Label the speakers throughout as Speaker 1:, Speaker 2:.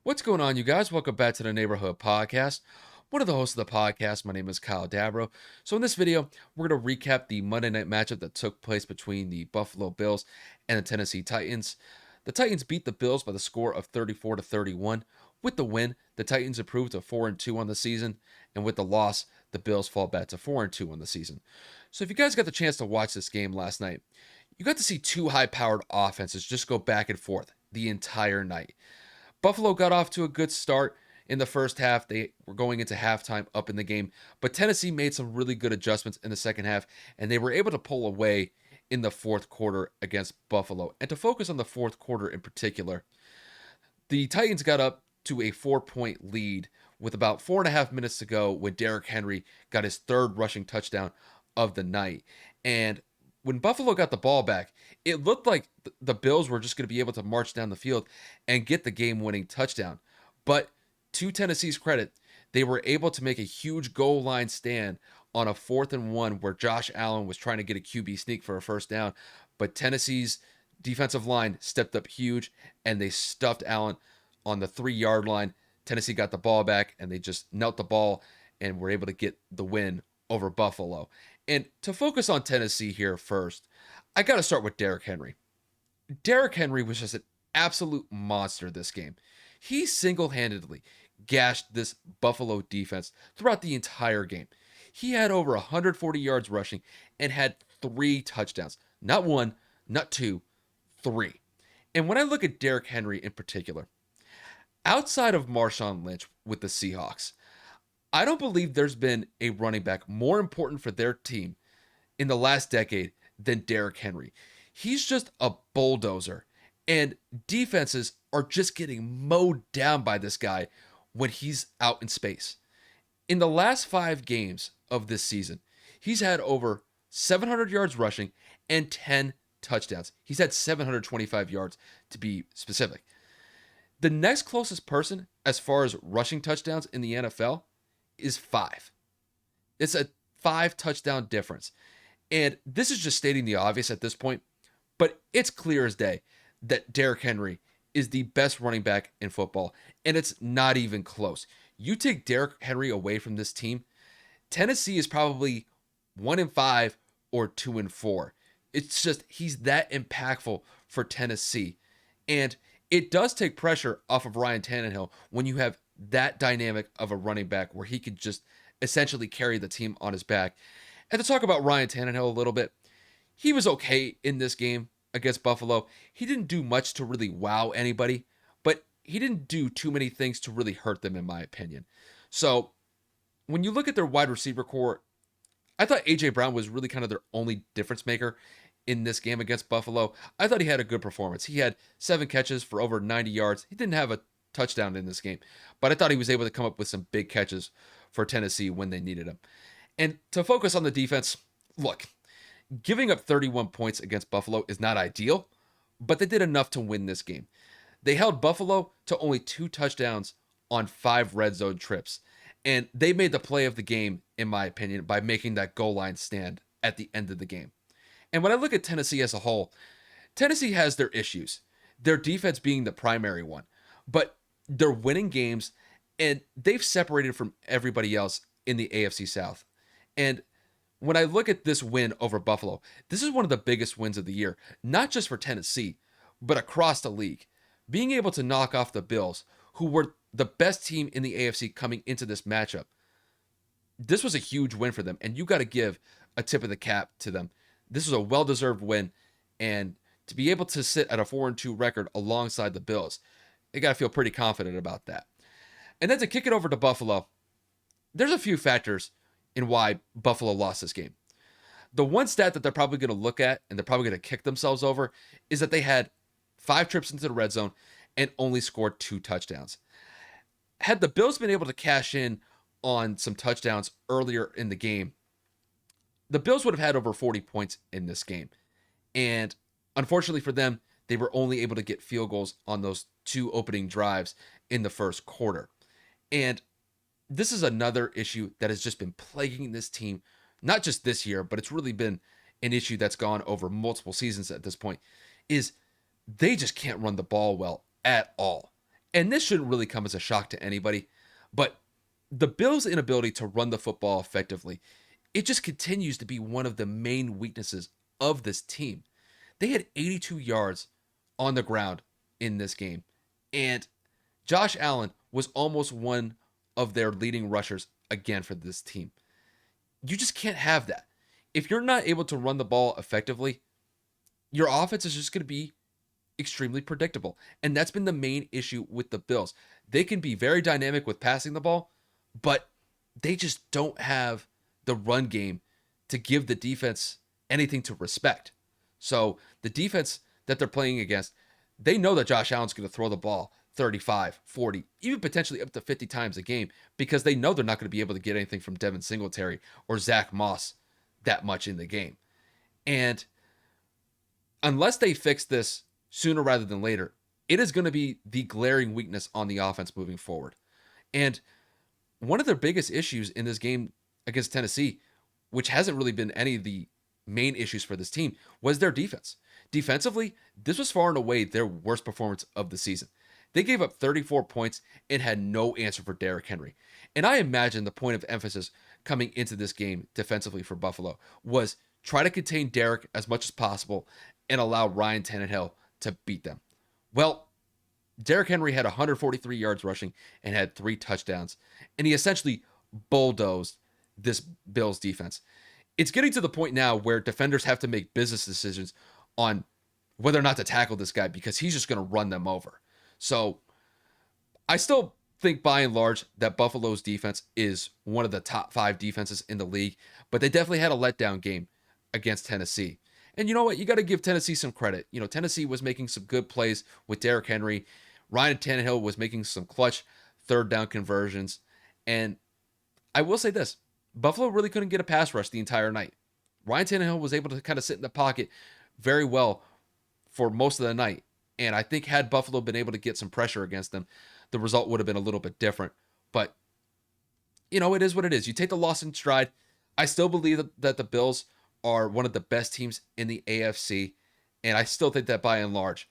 Speaker 1: What's going on, you guys? Welcome back to the Neighborhood Podcast. One of the hosts of the podcast, my name is Kyle Dabro. So in this video, we're going to recap the Monday night matchup that took place between the Buffalo Bills and the Tennessee Titans. The Titans beat the Bills by the score of 34-31. With the win, the Titans improved to 4-2 on the season, and with the loss, the Bills fall back to 4-2 on the season. So if you guys got the chance to watch this game last night, you got to see two high-powered offenses just go back and forth the entire night. Buffalo got off to a good start in the first half. They were going into halftime up in the game, but Tennessee made some really good adjustments in the second half, and they were able to pull away in the fourth quarter against Buffalo. And to focus on the fourth quarter in particular, the Titans got up to a 4-point lead with about 4.5 minutes to go when Derrick Henry got his third rushing touchdown of the night. And when Buffalo got the ball back, it looked like the Bills were just going to be able to march down the field and get the game-winning touchdown. But to Tennessee's credit, they were able to make a huge goal line stand on a 4th and 1 where Josh Allen was trying to get a QB sneak for a first down. But Tennessee's defensive line stepped up huge, and they stuffed Allen on the 3-yard line. Tennessee got the ball back, and they just knelt the ball and were able to get the win over Buffalo. And to focus on Tennessee here first, I got to start with Derrick Henry. Derrick Henry was just an absolute monster this game. He single-handedly gashed this Buffalo defense throughout the entire game. He had over 140 yards rushing and had 3 touchdowns. Not one, not two, 3. And when I look at Derrick Henry in particular, outside of Marshawn Lynch with the Seahawks, I don't believe there's been a running back more important for their team in the last decade than Derrick Henry. He's just a bulldozer, and defenses are just getting mowed down by this guy when he's out in space. In the last 5 games of this season, he's had over 700 yards rushing and 10 touchdowns. He's had 725 yards to be specific. The next closest person as far as rushing touchdowns in the NFL is 5. It's a 5 touchdown difference. And this is just stating the obvious at this point, but it's clear as day that Derrick Henry is the best running back in football, and it's not even close. You take Derrick Henry away from this team, Tennessee is probably 1-5 or 2-4. It's just he's that impactful for Tennessee. And it does take pressure off of Ryan Tannehill when you have that dynamic of a running back where he could just essentially carry the team on his back. And to talk about Ryan Tannehill a little bit, he was okay in this game against Buffalo. He didn't do much to really wow anybody, but he didn't do too many things to really hurt them, in my opinion. So when you look at their wide receiver core, I thought A.J. Brown was really kind of their only difference maker in this game against Buffalo. I thought he had a good performance. He had 7 catches for over 90 yards. He didn't have a touchdown in this game, but I thought he was able to come up with some big catches for Tennessee when they needed him. And to focus on the defense, look, giving up 31 points against Buffalo is not ideal, but they did enough to win this game. They held Buffalo to only 2 touchdowns on 5 red zone trips, and they made the play of the game, in my opinion, by making that goal line stand at the end of the game. And when I look at Tennessee as a whole, Tennessee has their issues, their defense being the primary one, but they're winning games, and they've separated from everybody else in the AFC South. And when I look at this win over Buffalo, this is one of the biggest wins of the year, not just for Tennessee, but across the league. Being able to knock off the Bills, who were the best team in the AFC coming into this matchup, this was a huge win for them, and you got to give a tip of the cap to them. This was a well-deserved win, and to be able to sit at a 4-2 record alongside the Bills, you got to feel pretty confident about that. And then to kick it over to Buffalo, there's a few factors in why Buffalo lost this game. The one stat that they're probably going to look at and they're probably going to kick themselves over is that they had 5 trips into the red zone and only scored 2 touchdowns. Had the Bills been able to cash in on some touchdowns earlier in the game, the Bills would have had over 40 points in this game. And unfortunately for them, they were only able to get field goals on those 2 opening drives in the first quarter. And this is another issue that has just been plaguing this team, not just this year, but it's really been an issue that's gone over multiple seasons at this point, is they just can't run the ball well at all. And this shouldn't really come as a shock to anybody, but the Bills' inability to run the football effectively, it just continues to be one of the main weaknesses of this team. They had 82 yards on the ground in this game, and Josh Allen was almost one of their leading rushers again for this team. You just can't have that. If you're not able to run the ball effectively, your offense is just going to be extremely predictable. And that's been the main issue with the Bills. They can be very dynamic with passing the ball, but they just don't have the run game to give the defense anything to respect. So the defense that they're playing against, they know that Josh Allen's going to throw the ball 35, 40, even potentially up to 50 times a game because they know they're not going to be able to get anything from Devin Singletary or Zach Moss that much in the game. And unless they fix this sooner rather than later, it is going to be the glaring weakness on the offense moving forward. And one of their biggest issues in this game against Tennessee, which hasn't really been any of the main issues for this team, was their defense. Defensively, this was far and away their worst performance of the season. They gave up 34 points and had no answer for Derrick Henry. And I imagine the point of emphasis coming into this game defensively for Buffalo was try to contain Derrick as much as possible and allow Ryan Tannehill to beat them. Well, Derrick Henry had 143 yards rushing and had 3 touchdowns, and he essentially bulldozed this Bills defense. It's getting to the point now where defenders have to make business decisions on whether or not to tackle this guy because he's just going to run them over. So I still think by and large that Buffalo's defense is one of the top 5 defenses in the league, but they definitely had a letdown game against Tennessee. And you know what? You got to give Tennessee some credit. You know, Tennessee was making some good plays with Derrick Henry. Ryan Tannehill was making some clutch third down conversions. And I will say this, Buffalo really couldn't get a pass rush the entire night. Ryan Tannehill was able to kind of sit in the pocket very well for most of the night. And I think had Buffalo been able to get some pressure against them, the result would have been a little bit different. But, you know, it is what it is. You take the loss in stride. I still believe that the Bills are one of the best teams in the AFC. And I still think that by and large,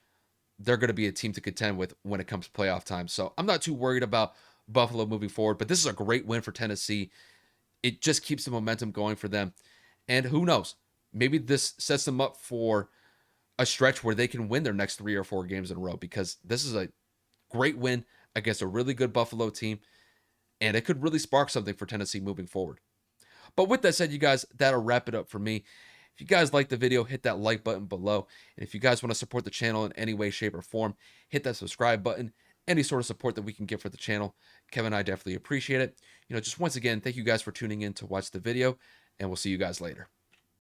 Speaker 1: they're going to be a team to contend with when it comes to playoff time. So I'm not too worried about Buffalo moving forward. But this is a great win for Tennessee. It just keeps the momentum going for them. And who knows? Maybe this sets them up for a stretch where they can win their next 3 or 4 games in a row because this is a great win against a really good Buffalo team, and it could really spark something for Tennessee moving forward. But with that said, you guys, that'll wrap it up for me. If you guys like the video, hit that like button below. And if you guys want to support the channel in any way, shape, or form, hit that subscribe button. Any sort of support that we can get for the channel, Kevin and I definitely appreciate it. You know, just once again, thank you guys for tuning in to watch the video, and we'll see you guys later.